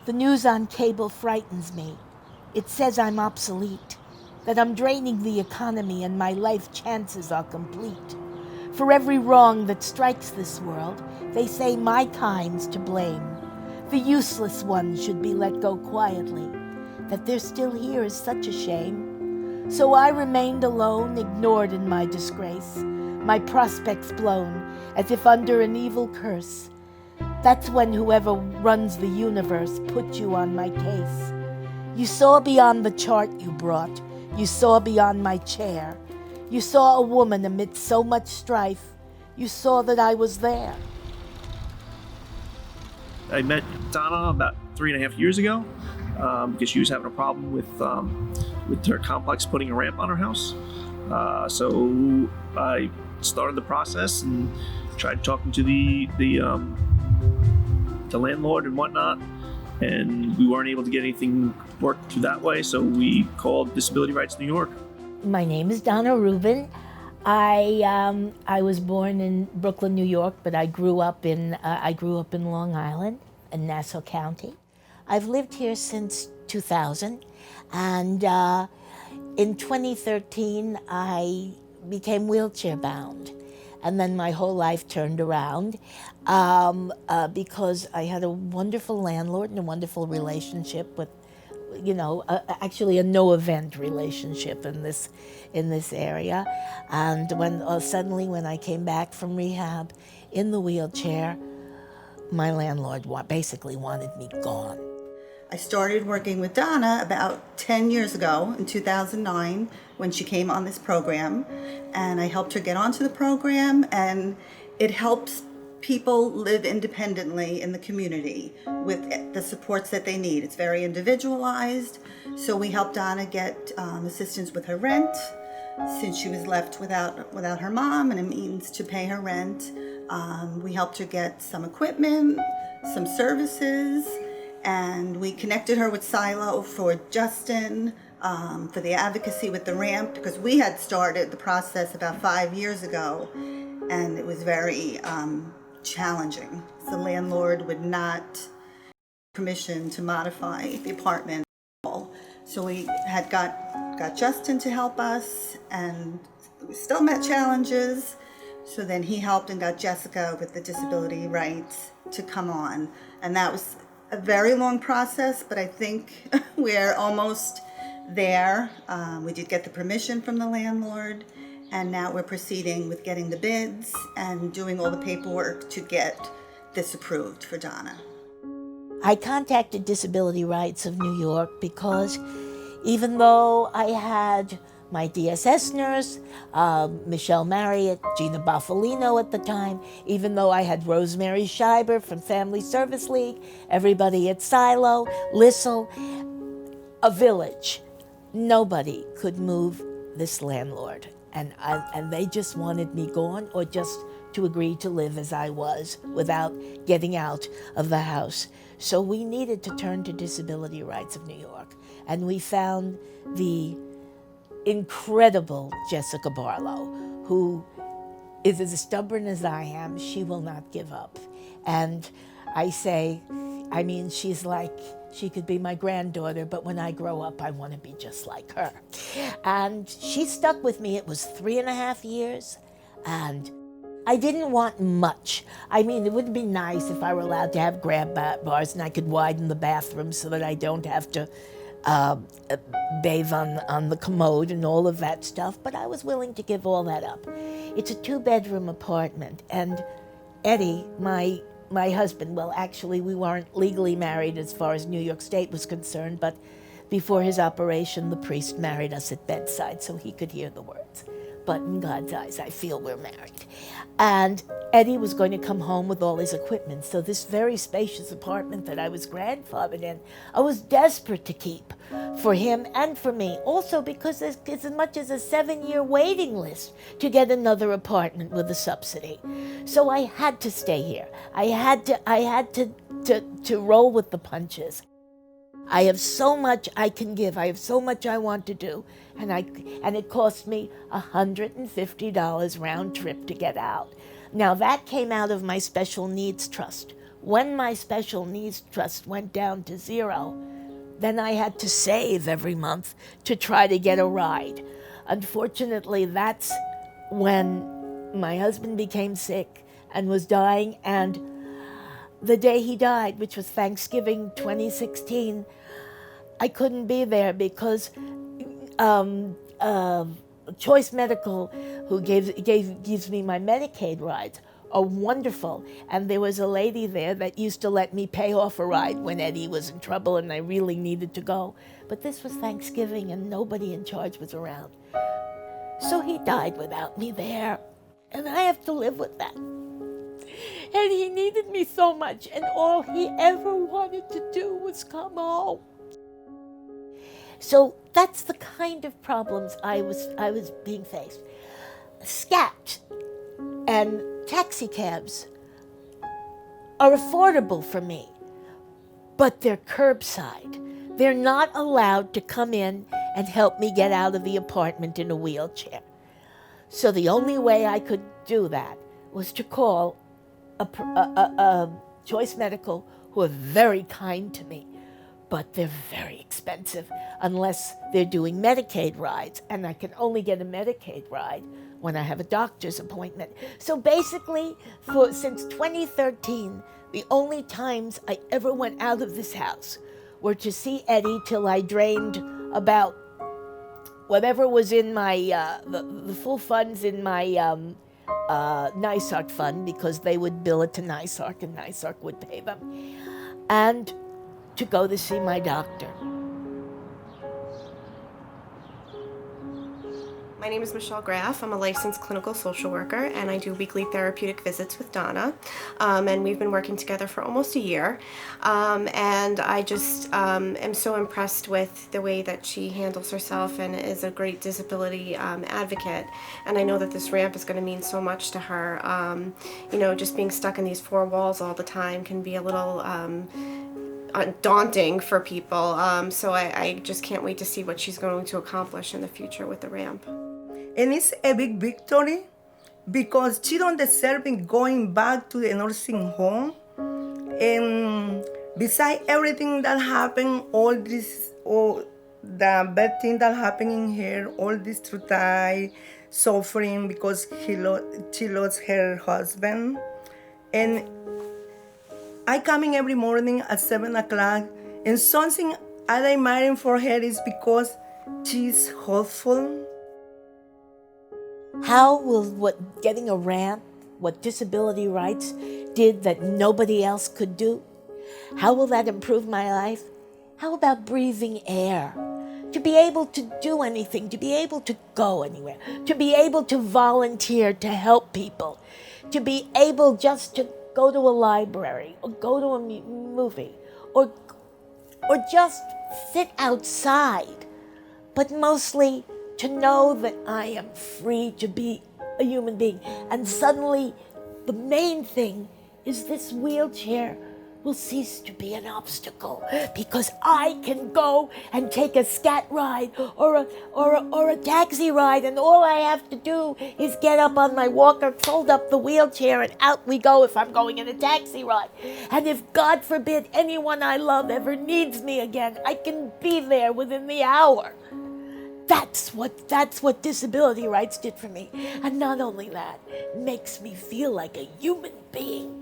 The news on cable frightens me. It says I'm obsolete, that I'm draining the economy and my life chances are complete. For every wrong that strikes this world, they say my kind's to blame. The useless ones should be let go quietly. That they're still here is such a shame. So I remained alone, ignored in my disgrace, my prospects blown, as if under an evil curse. That's when whoever runs the universe put you on my case. You saw beyond the chart you brought. You saw beyond my chair. You saw a woman amidst so much strife. You saw that I was there. I met Donna about 3.5 years ago because she was having a problem with her complex putting a ramp on her house. So I started the process and tried talking to the landlord and whatnot, and we weren't able to get anything worked through that way. So we called Disability Rights New York. My name is Donna Rubin. I was born in Brooklyn, New York, but I grew up in Long Island in Nassau County. I've lived here since 2000, and in 2013 I became wheelchair bound, and then my whole life turned around because I had a wonderful landlord and a wonderful relationship with, actually a no-event relationship in this area. And when suddenly when I came back from rehab in the wheelchair, my landlord basically wanted me gone. I started working with Donna about 10 years ago in 2009 when she came on this program, and I helped her get onto the program, and it helps people live independently in the community with the supports that they need. It's very individualized, so we helped Donna get assistance with her rent since she was left without her mom and a means to pay her rent. We helped her get some equipment, some services, and we connected her with Silo for Justin, for the advocacy with the ramp, because we had started the process about 5 years ago, and it was very challenging. The landlord would not permission to modify the apartment. So we had got Justin to help us, and we still met challenges. So then he helped and got Jessica with the disability rights to come on, and that was a very long process, but I think we're almost there. We did get the permission from the landlord, and now we're proceeding with getting the bids and doing all the paperwork to get this approved for Donna. I contacted Disability Rights of New York because even though I had my DSS nurse, Michelle Marriott, Gina Boffalino at the time, even though I had Rosemary Scheiber from Family Service League, everybody at Silo, Lissel, a village, nobody could move this landlord. And they just wanted me gone, or just to agree to live as I was without getting out of the house. So we needed to turn to Disability Rights of New York. And we found the incredible Jessica Barlow, who is as stubborn as I am. She will not give up. And she's like, she could be my granddaughter, but when I grow up, I want to be just like her. And she stuck with me. It was 3.5 years, and I didn't want much. It would be nice if I were allowed to have grab bars and I could widen the bathroom so that I don't have to bathe on the commode and all of that stuff, but I was willing to give all that up. It's a 2-bedroom apartment, and Eddie, my husband, well, actually, we weren't legally married as far as New York State was concerned, but before his operation, the priest married us at bedside so he could hear the words. But in God's eyes, I feel we're married. And Eddie was going to come home with all his equipment, so this very spacious apartment that I was grandfathered in, I was desperate to keep for him and for me. Also because there's as much as a 7-year waiting list to get another apartment with a subsidy. So I had to stay here. I had to roll with the punches. I have so much I can give. I have so much I want to do. And it cost me $150 round trip to get out. Now that came out of my special needs trust. When my special needs trust went down to zero, then I had to save every month to try to get a ride. Unfortunately, that's when my husband became sick and was dying, and the day he died, which was Thanksgiving 2016, I couldn't be there because Choice Medical, who gives me my Medicaid rides, are wonderful. And there was a lady there that used to let me pay off a ride when Eddie was in trouble and I really needed to go. But this was Thanksgiving and nobody in charge was around. So he died without me there. And I have to live with that. And he needed me so much, and all he ever wanted to do was come home. So that's the kind of problems I was being faced. Scat and taxi cabs are affordable for me, but they're curbside. They're not allowed to come in and help me get out of the apartment in a wheelchair. So the only way I could do that was to call a Choice Medical, who are very kind to me, but they're very expensive unless they're doing Medicaid rides, and I can only get a Medicaid ride when I have a doctor's appointment. So basically, since 2013, the only times I ever went out of this house were to see Eddie till I drained about whatever was in my, the full funds in my NYSARC fund, because they would bill it to NYSARC and NYSARC would pay them, and to go to see my doctor. My name is Michelle Graff. I'm a licensed clinical social worker, and I do weekly therapeutic visits with Donna. And we've been working together for almost a year. And I just am so impressed with the way that she handles herself and is a great disability advocate. And I know that this ramp is going to mean so much to her. You know, just being stuck in these four walls all the time can be a little daunting for people. So I just can't wait to see what she's going to accomplish in the future with the ramp. And it's a big victory because she don't deserve going back to the nursing home. And besides everything that happened, all the bad thing that happened in her, all this truth, suffering because she lost her husband. And I come in every morning at 7 o'clock, and something I admire for her is because she's hopeful. How will what getting a ramp, what disability rights did that nobody else could do, how will that improve my life? How about breathing air? To be able to do anything, to be able to go anywhere, to be able to volunteer to help people, to be able just to go to a library or go to a movie or just sit outside, but mostly to know that I am free to be a human being. And suddenly, the main thing is this wheelchair will cease to be an obstacle because I can go and take a scat ride or a taxi ride, and all I have to do is get up on my walker, fold up the wheelchair, and out we go if I'm going in a taxi ride. And if, God forbid, anyone I love ever needs me again, I can be there within the hour. That's what disability rights did for me. And not only that, it makes me feel like a human being.